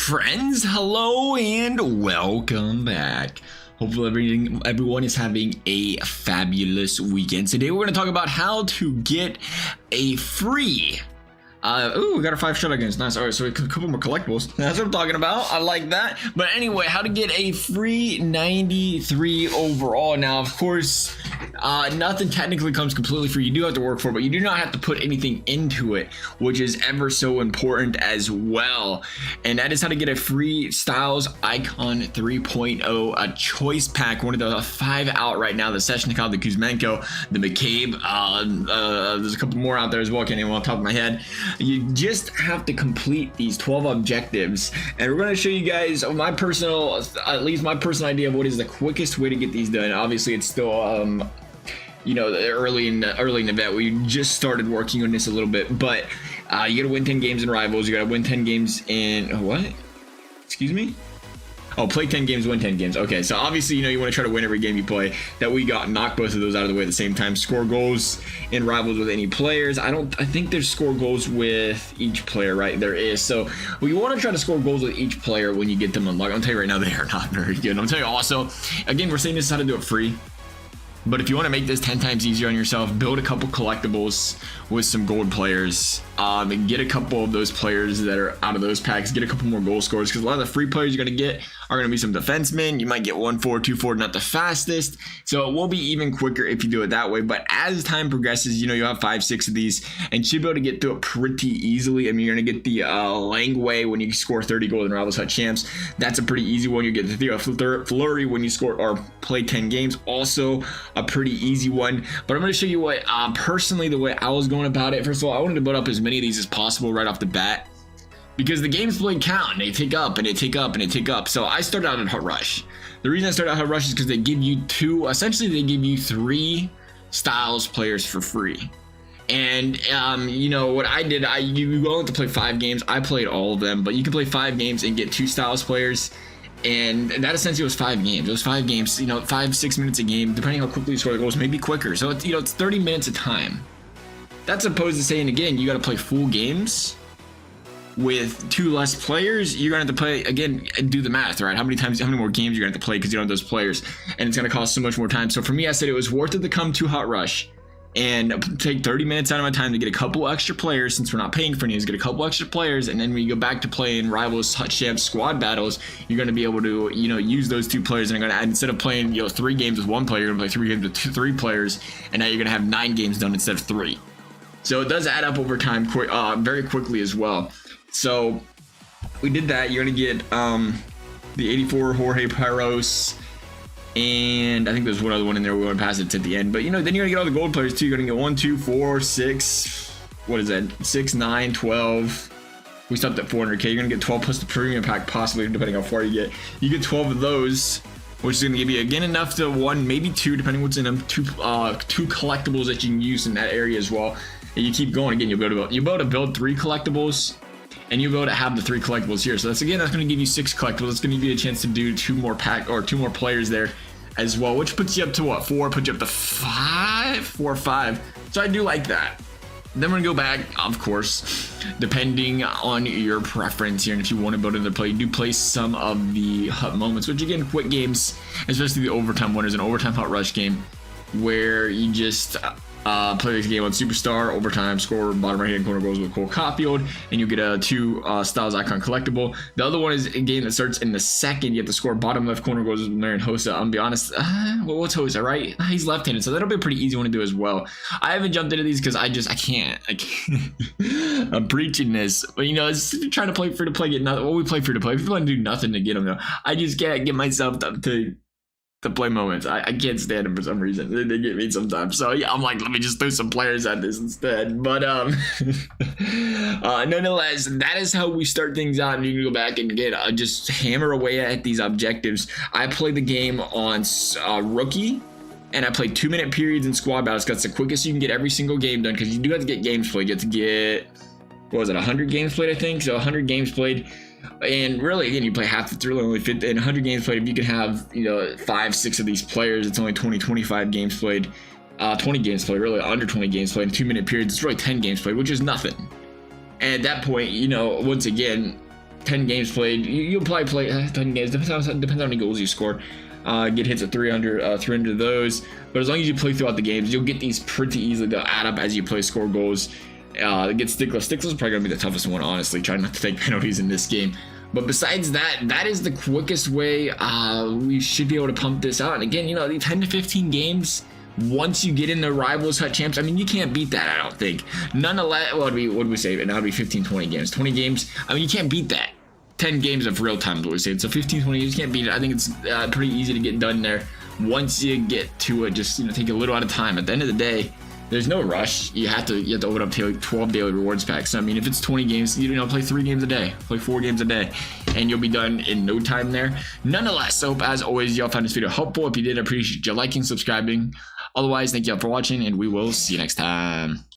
friends, hello and welcome back. Hopefully everyone is having a fabulous weekend. Today we're going to talk about how to get a free we got our 5 shotguns. Nice. All right, so a couple more collectibles. That's what I'm talking about. I like that. But anyway, how to get a free 93 overall. Now, of course, nothing technically comes completely free. You do have to work for it, but you do not have to put anything into it, which is ever so important as well. And that is how to get a free Styles Icon 3.0, a choice pack, one of the 5 out right now. The Seshnikov, the Kuzmenko, the McCabe. There's a couple more out there as well. I can't even off the top of my head. You just have to complete these 12 objectives, and we're going to show you guys my personal idea of what is the quickest way to get these done. Obviously, it's still early in the event. We just started working on this a little bit, but you got to win 10 games in Rivals. You got to win 10 games in what? Excuse me? Oh, play 10 games, win 10 games. Okay, so obviously, you want to try to win every game you play. That we knock both of those out of the way at the same time. Score goals in Rivals with any players. I think there's score goals with each player, right? There is. So we want to try to score goals with each player when you get them unlocked. I'm telling you right now, they are not very good. I'm telling you also, again, we're saying this is how to do it free. But if you want to make this 10 times easier on yourself, build a couple collectibles with some gold players, and get a couple of those players that are out of those packs, get a couple more goal scorers, because a lot of the free players you're going to get are going to be some defensemen. You might get 1-4, 2-4, not the fastest, so it will be even quicker if you do it that way. But as time progresses, you'll have 5-6 of these and should be able to get through it pretty easily. I mean, you're going to get the Langway when you score 30 goals in Rivals Hut Champs. That's a pretty easy one. You get the Flurry when you score or play 10 games. Also a pretty easy one. But I'm going to show you what personally the way I was going about it. First of all, I wanted to build up as many of these as possible right off the bat, because the games played count and they take up and they take up and they take up. So I started out at Hut Rush. The reason I started out Hut Rush is because they give you they give you 3 Styles players for free. And what I did, you only have to play 5 games. I played all of them, but you can play 5 games and get 2 Styles players. And that essentially was 5 games. It was 5 games, 5-6 minutes a game, depending how quickly you score the goals, maybe quicker. So it's, it's 30 minutes of time. That's opposed to saying, again, you got to play full games with 2 less players. You're going to have to play, again, do the math, right? How many more games you're going to have to play because you don't have those players, and it's going to cost so much more time. So for me, I said it was worth it to come to Hut Rush and take 30 minutes out of my time to get a couple extra players, since we're not paying for any, get a couple extra players, and then when you go back to playing Rivals Hut Champs squad battles, you're going to be able to use those 2 players, and instead of playing 3 games with 1 player, you're going to play 3 games with 3 players, and now you're going to have 9 games done instead of 3. So it does add up over time very quickly as well. So we did that. You're going to get the 84 Jorge Pyros, and I think there's one other one in there. We want to pass it to the end. But, then you're going to get all the gold players too. You're going to get 1, 2, 4, 6. What is that? 6, 9, 12. We stopped at 400K. You're going to get 12 plus the premium pack, possibly, depending how far you get. You get 12 of those, which is going to give you, again, enough to 1, maybe 2, depending what's in them, 2 collectibles that you can use in that area as well. And you keep going. Again, you'll be able to build 3 collectibles, and you'll be able to have the 3 collectibles here. So that's going to give you 6 collectibles. It's going to give you a chance to do 2 more players there as well, which puts you up to what? 4, puts you up to 5, 4 or 5. So I do like that. Then we're gonna go back, of course, depending on your preference here, and if you want to build another play, you do play some of the Hut moments, which again, quick games, especially the overtime one, is an overtime Hut Rush game where you just play this game on Superstar, overtime, score bottom right hand corner goals with Cole Caulfield, and you get a 2 Styles Icon collectible. The other one is a game that starts in the second. You have to score bottom left corner goals with Marian Hossa. I'm gonna be honest, what's Hossa, right? He's left-handed, so that'll be a pretty easy one to do as well. I haven't jumped into these because I can't. I'm preaching this, but it's trying to play free to play, get nothing. Well, we play free to play. If you want to do nothing to get them, though, I just can't get myself to play moments. I can't stand them for some reason. They get me sometimes. So yeah, I'm like, let me just throw some players at this instead. But nonetheless, that is how we start things out. And you can go back and get just hammer away at these objectives. I play the game on rookie, and I play 2-minute periods in squad battles because that's the quickest you can get every single game done, because you do have to get games played. You have to get, what was it, 100 games played, I think? So 100 games played. And really, again, you play half. It's really only 50. In 100 games played, if you can have 5, 6 of these players, it's only 20, 25 games played, 20 games played, really under 20 games played in 2-minute periods. It's really 10 games played, which is nothing. And at that point, once again, 10 games played, you'll probably play 10 games, depends on how many goals you score. Get hits at 300 of those, but as long as you play throughout the games, you'll get these pretty easily. They'll add up as you play, score goals. Get Stickless. Stickless is probably gonna be the toughest one, honestly. Try not to take penalties in this game. But besides that, that is the quickest way we should be able to pump this out. And again, you know, the 10 to 15 games, once you get in the Rivals Hut Champs, I mean, you can't beat that, I don't think. Nonetheless, what would we say? Now it'd be 15, 20 games. 20 games, I mean, you can't beat that. 10 games of real time is what we say. So 15, 20 games, you can't beat it. I think it's pretty easy to get done there. Once you get to it, just, you know, take a little at a time. At the end of the day, there's no rush. You have to open up 12 daily rewards packs. So, I mean, if it's 20 games, you know, play 3 games a day, play 4 games a day, and you'll be done in no time there. Nonetheless, so as always, y'all found this video helpful. If you did, I appreciate you liking, subscribing. Otherwise, thank y'all for watching, and we will see you next time.